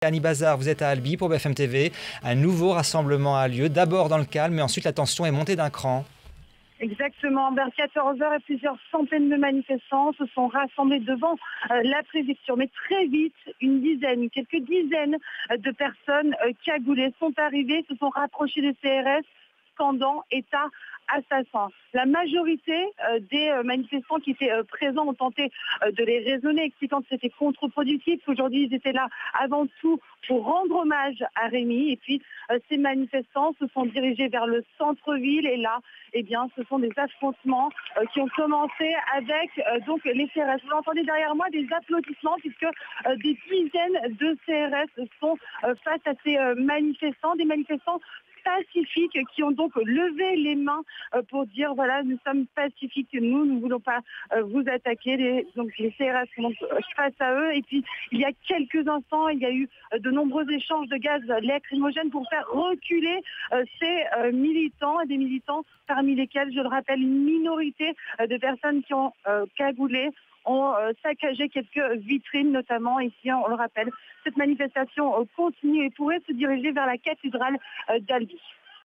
Annie Bazar, vous êtes à Albi pour BFM TV. Un nouveau rassemblement a lieu, d'abord dans le calme, mais ensuite la tension est montée d'un cran. Exactement, vers 14 heures et plusieurs centaines de manifestants se sont rassemblés devant la préfecture. Mais très vite, quelques dizaines de personnes cagoulées sont arrivées, se sont rapprochées des CRS, scandant État assassin. La majorité des manifestants qui étaient présents ont tenté de les raisonner, expliquant que c'était contre-productif. Aujourd'hui, ils étaient là avant tout pour rendre hommage à Rémi. Et puis, ces manifestants se sont dirigés vers le centre-ville. Et là, eh bien, ce sont des affrontements qui ont commencé avec donc les CRS. Vous entendez derrière moi des applaudissements puisque des dizaines de CRS sont face à ces manifestants, des manifestants pacifiques qui ont donc levé les mains pour dire voilà, nous sommes pacifiques, nous ne voulons pas vous attaquer. Donc les CRS sont donc face à eux. Et puis il y a quelques instants, il y a eu de nombreux échanges de gaz lacrymogène pour faire reculer ces militants, et des militants parmi lesquels, je le rappelle, une minorité de personnes qui ont cagoulé, ont saccagé quelques vitrines, notamment ici, on le rappelle. Cette manifestation continue et pourrait se diriger vers la cathédrale d'Albi.